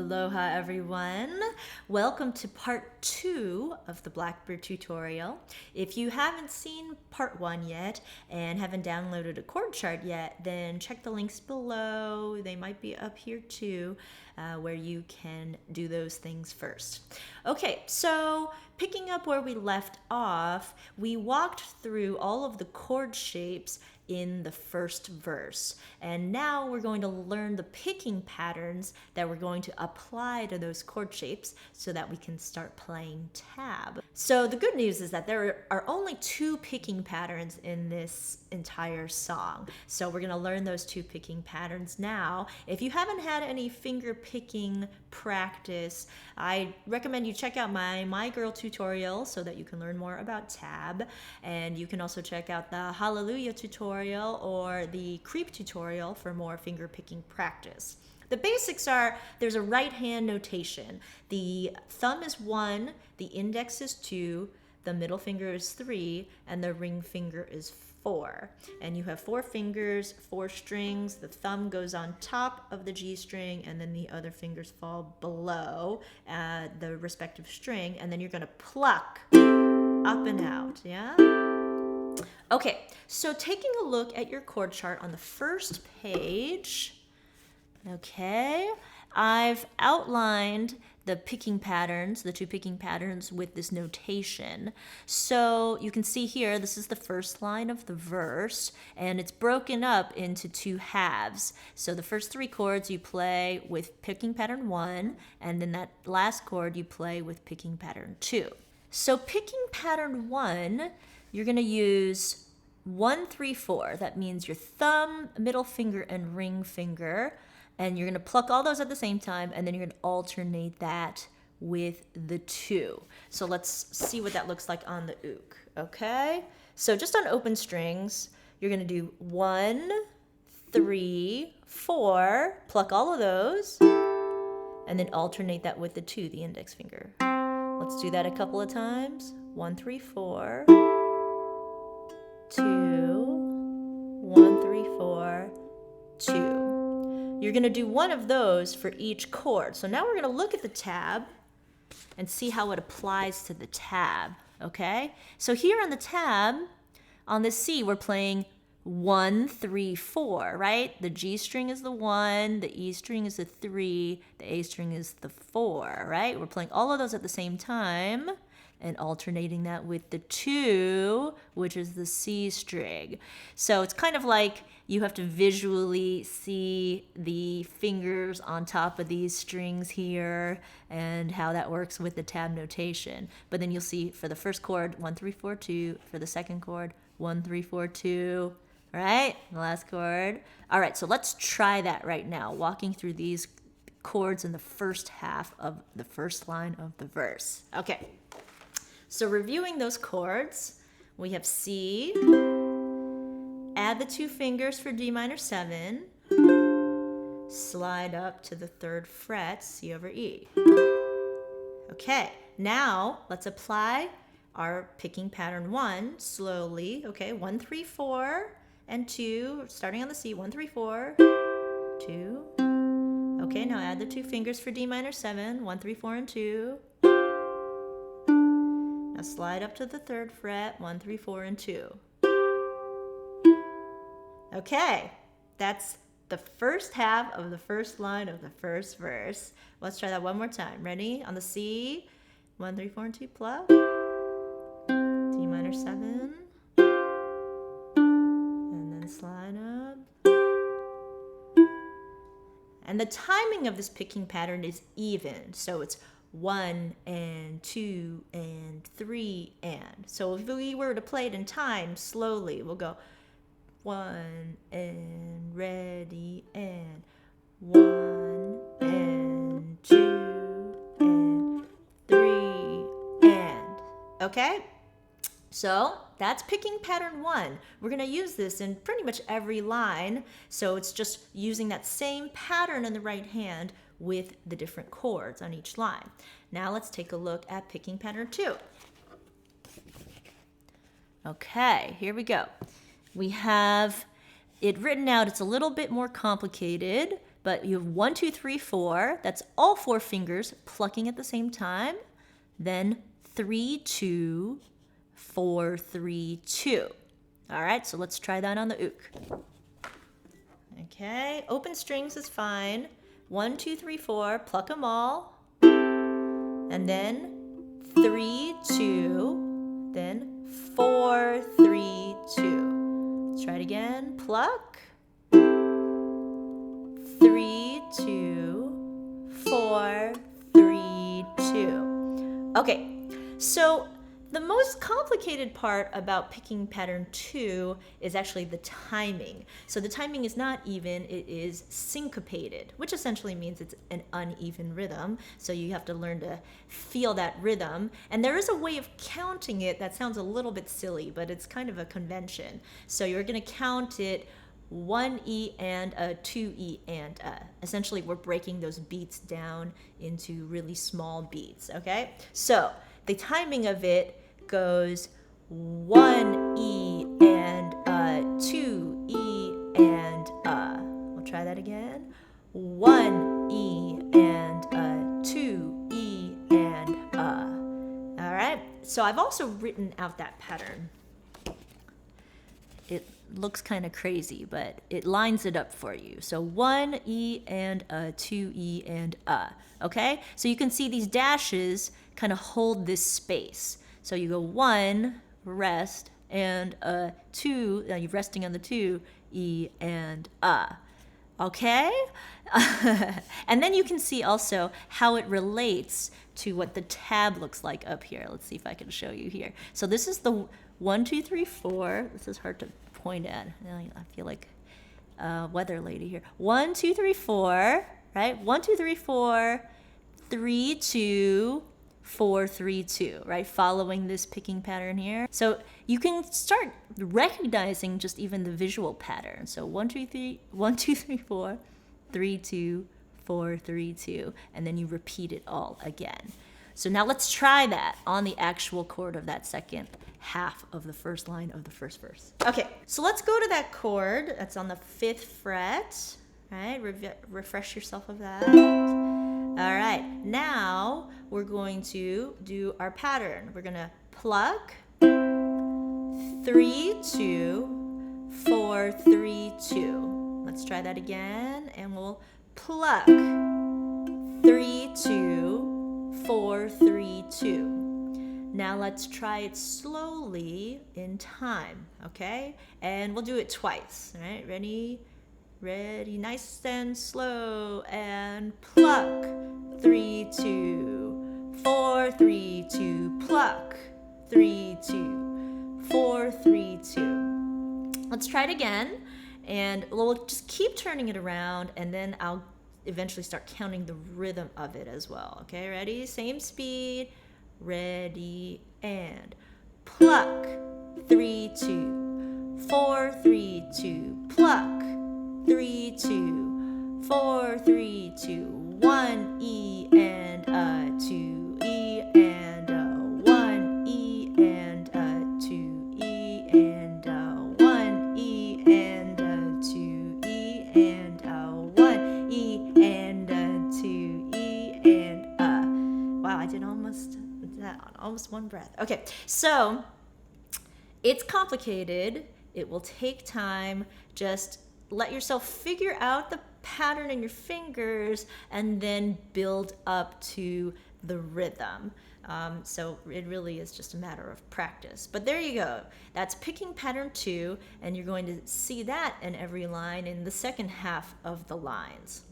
Aloha everyone. Welcome to part 2 of the Blackbird tutorial. If you haven't seen part 1 yet and haven't downloaded a chord chart yet, then check the links below. They might be up here too, where you can do those things first. Okay, so picking up where we left off, we walked through all of the chord shapes in the first verse. And now we're going to learn the picking patterns that we're going to apply to those chord shapes so that we can start playing tab. So the good news is that there are only 2 picking patterns in this entire song. So we're going to learn those 2 picking patterns now. If you haven't had any finger picking practice, I recommend you check out my Girl tutorial so that you can learn more about tab. And you can also check out the Hallelujah tutorial or the Creep tutorial for more finger picking practice. The basics are there's a right hand notation. The thumb is 1, the index is 2, the middle finger is 3, and the ring finger is 4. And you have 4 fingers, 4 strings. The thumb goes on top of the G string, and then the other fingers fall below the respective string, and then you're going to pluck up and out, yeah? Okay, so taking a look at your chord chart on the first page, okay, I've outlined the picking patterns, the 2 picking patterns with this notation. So you can see here, this is the first line of the verse, and it's broken up into 2 halves. So the first 3 chords you play with picking pattern 1, and then that last chord you play with picking pattern 2. So picking pattern 1, you're going to use 1, 3, 4. That means your thumb, middle finger, and ring finger. And you're going to pluck all those at the same time, and then you're going to alternate that with the 2. So let's see what that looks like on the uke, okay? So just on open strings, you're going to do 1, 3, 4, pluck all of those, and then alternate that with the 2, the index finger. Let's do that a couple of times. 1, 3, 4, 2, 1, 3, 4, 2. You're going to do one of those for each chord. So now we're going to look at the tab and see how it applies to the tab, okay? So here on the tab, on the C, we're playing 1, 3, 4, right? The G string is the 1, the E string is the 3, the A string is the 4, right? We're playing all of those at the same time and alternating that with the 2, which is the C string. So it's kind of like you have to visually see the fingers on top of these strings here and how that works with the tab notation. But then you'll see for the first chord, 1, 3, 4, 2. For the second chord, 1, 3, 4, 2. Right? The last chord. All right, so let's try that right now, walking through these chords in the first half of the first line of the verse. Okay. So reviewing those chords, we have C, add the 2 fingers for D minor 7, slide up to the 3rd fret, C over E. Okay, now let's apply our picking pattern 1 slowly. Okay, 1, 3, 4, and 2, starting on the C, 1, 3, 4, 2. Okay, now add the 2 fingers for D minor 7, 1, 3, 4, and 2. Now slide up to the 3rd fret, 1, 3, 4, and 2. Okay, that's the first half of the first line of the first verse. Let's try that one more time. Ready? On the C, 1, 3, 4, and 2, pluck. D minor 7. And then slide up. And the timing of this picking pattern is even. So it's 1 and 2 and 3 and. So if we were to play it in time slowly, we'll go 1 and ready and 1 and 2 and 3 and. Okay? So that's picking pattern 1. We're going to use this in pretty much every line. So it's just using that same pattern in the right hand with the different chords on each line. Now let's take a look at picking pattern 2. Okay, here we go. We have it written out. It's a little bit more complicated but you have 1, 2, 3, 4. That's all 4 fingers plucking at the same time. Then 3, 2, 4, 3, 2. All right, so let's try that on the ook. Okay, open strings is fine. 1, 2, 3, 4, pluck them all. And then 3, 2, then 4, 3, 2. Let's try it again. Pluck. 3, 2, 4, 3, 2. Okay, so the most complicated part about picking pattern 2 is actually the timing. So the timing is not even, it is syncopated, which essentially means it's an uneven rhythm. So you have to learn to feel that rhythm. And there is a way of counting it that sounds a little bit silly, but it's kind of a convention. So you're going to count it 1 E and a, 2 E and a. Essentially, we're breaking those beats down into really small beats, okay? So the timing of it goes 1 E and a, 2 E and a. We'll try that again. 1 E and a, 2 E and a. All right, so I've also written out that pattern. It looks kind of crazy, but it lines it up for you. So 1 E and a, 2 E and a. Okay, so you can see these dashes kind of hold this space. So you go 1, rest, and a 2, you're resting on the 2, E and a. Okay? And then you can see also how it relates to what the tab looks like up here. Let's see if I can show you here. So this is the 1, 2, 3, 4. This is hard to point at. I feel like a weather lady here. 1, 2, 3, 4, right? 1, 2, 3, 4, 3, 2, 4, 3, 2, right? Following this picking pattern here. So you can start recognizing just even the visual pattern. So 1, 2, 3, 1, 2, 3, 4, 3, 2, 4, 3, 2, and then you repeat it all again. So now let's try that on the actual chord of that second half of the first line of the first verse. Okay, so let's go to that chord that's on the 5th fret, right? Refresh yourself of that. All right, now we're going to do our pattern. We're gonna pluck 3, 2, 4, 3, 2. Let's try that again, and we'll pluck 3, 2, 4, 3, 2. Now let's try it slowly in time, okay? And we'll do it twice, all right? Ready? Ready, nice and slow, and pluck 3, 2, 4, 3, 2, pluck 3, 2, 4, 3, 2. Let's try it again, and we'll just keep turning it around, and then I'll eventually start counting the rhythm of it as well. Okay, ready? Same speed. Ready, and pluck 3, 2, 4, 3, 2, pluck 3, 2, 4, 3, 2, 1 E and a, 2 E and a, 1 E and a, 2 E and a, 1 E and a, 2 E and a, 1 E and a, 2 E and a. Wow, I did almost that on almost one breath. Okay, so it's complicated. It will take time. Just let yourself figure out the pattern in your fingers and then build up to the rhythm. So it really is just a matter of practice. But there you go. That's picking pattern 2, and you're going to see that in every line in the second half of the lines.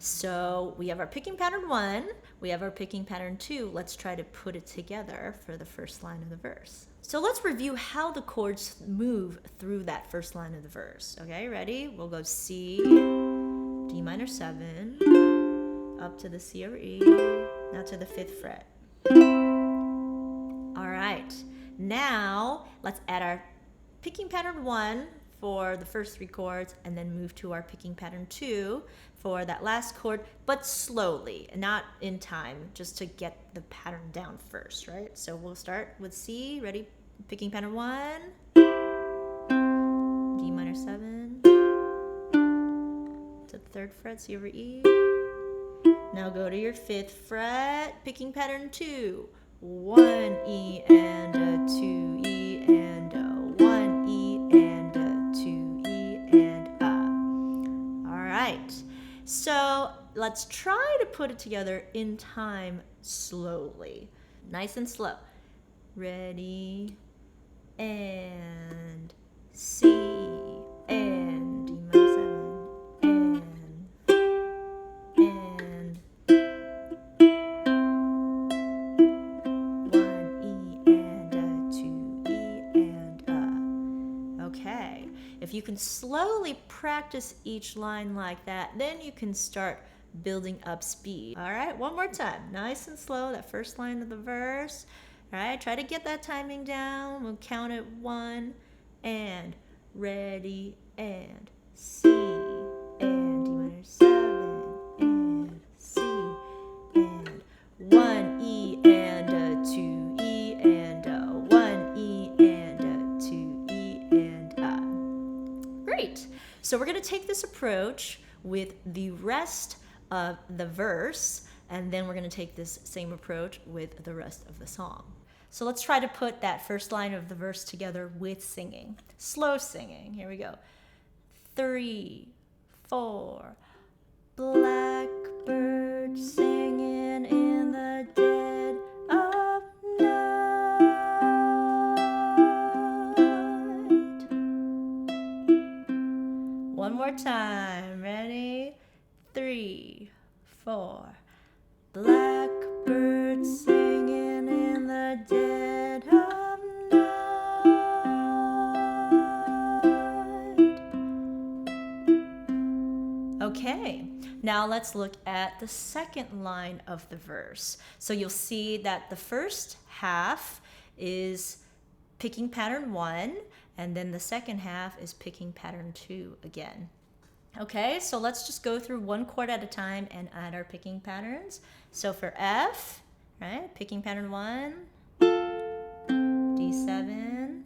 So we have our picking pattern 1, we have our picking pattern 2. Let's try to put it together for the first line of the verse. So let's review how the chords move through that first line of the verse. Okay, ready? We'll go C, D minor 7, up to the C or E, now to the 5th fret. All right, now let's add our picking pattern 1 for the first 3 chords, and then move to our picking pattern 2 for that last chord, but slowly, not in time, just to get the pattern down first, right? So we'll start with C, ready? Picking pattern 1, D minor 7, to 3rd fret, C over E. Now go to your 5th fret, picking pattern 2. 1 E and a 2 E and a 1 E and a 2 E and a. All right. So let's try to put it together in time slowly. Nice and slow. Ready, and C, and D minor 7, and 1 E and a 2 E and a. Okay, if you can slowly practice each line like that, then you can start building up speed. All right, one more time, nice and slow, that first line of the verse. All right, try to get that timing down. We'll count it 1 and ready and C and D minor 7 and C and 1 E and a 2 E and a 1 E and a 2 E and a. Great. So we're going to take this approach with the rest of the verse, and then we're going to take this same approach with the rest of the song. So let's try to put that first line of the verse together with singing. Slow singing. Here we go. 3, 4. Blackbird singing in the dead of night. One more time. Ready? 3, 4. Blackbird singing in the dead of night. Okay, now let's look at the second line of the verse. So you'll see that the first half is picking pattern 1, and then the second half is picking pattern 2 again. Okay, so let's just go through one chord at a time and add our picking patterns. So for F, right, picking pattern 1, D7,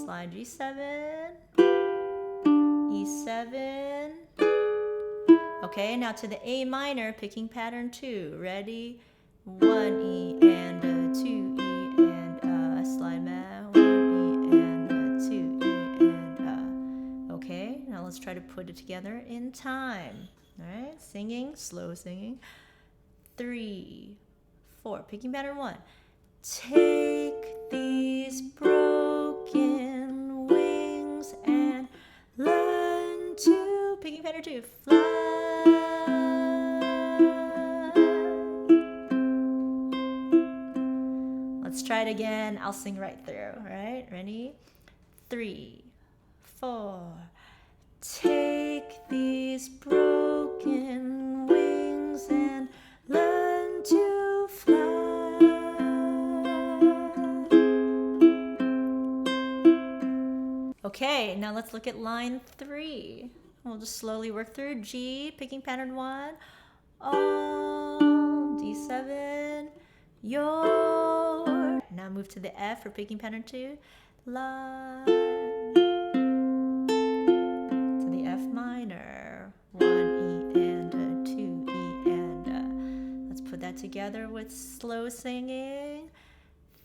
slide G7, E7. Okay, now to the A minor, picking pattern 2. Ready? 1 E and a 2 E and a, slide back, 1 E and a 2 E and a. Okay, now let's try to put it together in time. All right, singing, slow singing. 3, 4, picking pattern 1. Take these broken wings and learn to, picking pattern 2, fly. Let's try it again. I'll sing right through. All right, ready? 3, 4. Take these broken wings and learn to fly. Okay, now let's look at line 3. We'll just slowly work through. G, picking pattern 1. All, D7, your. Now move to the F for picking pattern 2. La. To the F minor. 1 E and a 2 E and a. Let's put that together with slow singing.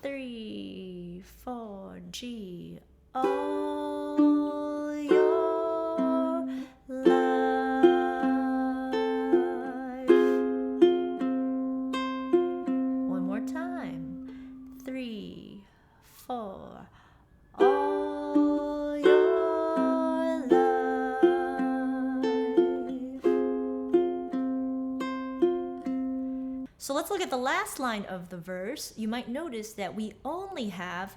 3, 4, G. All your life. One more time. 3, 4. All your life. So let's look at the last line of the verse. You might notice that we only have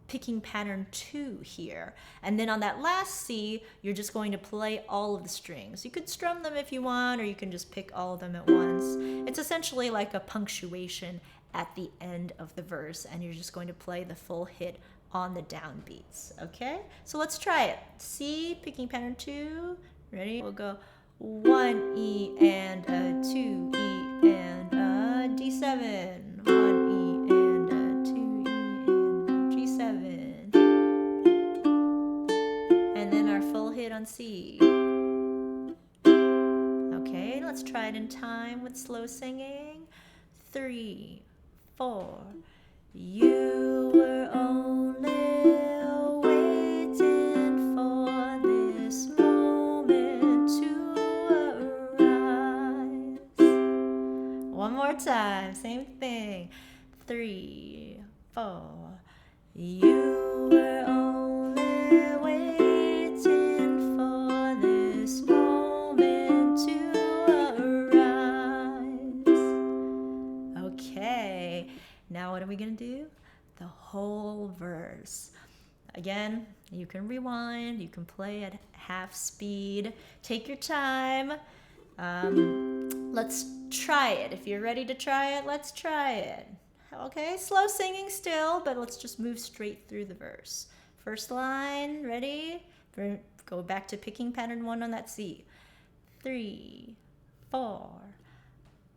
picking pattern 2 here, and then on that last C you're just going to play all of the strings. You could strum them if you want, or you can just pick all of them at once. It's essentially like a punctuation at the end of the verse, and you're just going to play the full hit on the downbeats. Okay, so let's try it. C, picking pattern 2. Ready? We'll go 1 E and a 2 E and a D7, 1 E and a 2 E and a G7, and then our full hit on C. Let's try it in time with slow singing. 3, 4. You were only waiting for this moment to arise. One more time, same thing. 3, 4. You were only waiting for this moment to arise. Okay, now what are we going to do? The whole verse. Again, you can rewind, you can play at half speed. Take your time. Let's try it. If you're ready to try it, let's try it. Okay, slow singing still, but let's just move straight through the verse. First line, ready? Go back to picking pattern 1 on that C. 3, 4.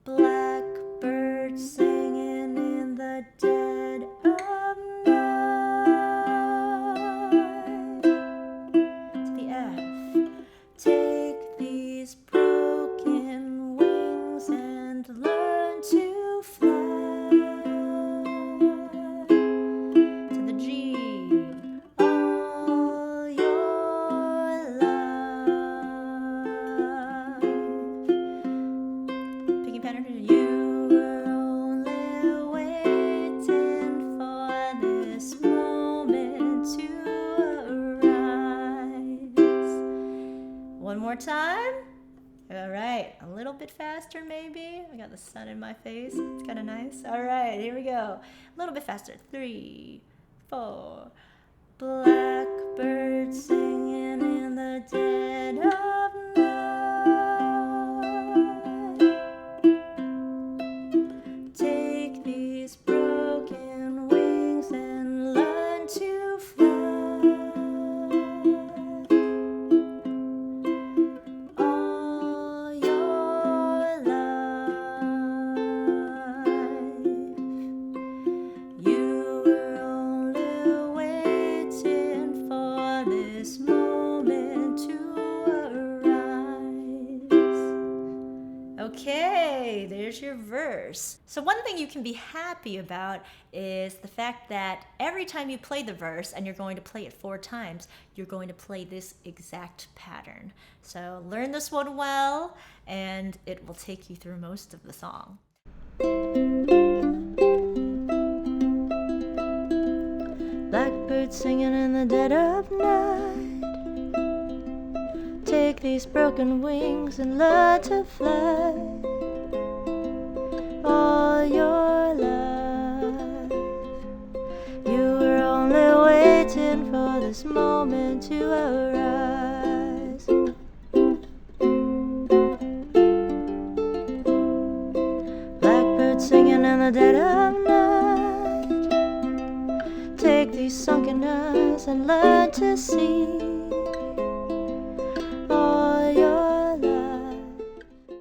Blackbird singing in the dead of night. To the F. Take these broken wings and learn to fly. To the G. All your life. Picking pattern 2. You were only waiting for this moment to arise. One more time. All right, a little bit faster maybe. I got the sun in my face. It's kind of nice. All right, here we go. A little bit faster. 3, 4. Blackbird singing in the dead of night. Take these broken wings and learn to fly. All your life. You were only waiting for this moment to arise. Okay, there's your verse. So one thing you can be happy about is the fact that every time you play the verse, and you're going to play it 4 times, you're going to play this exact pattern. So learn this one well, and it will take you through most of the song. Blackbird singing in the dead of night. Take these broken wings and learn to fly. All your life, you were only waiting for this moment to arise. Blackbird singing in the dead of night. Take these sunken eyes and learn to see.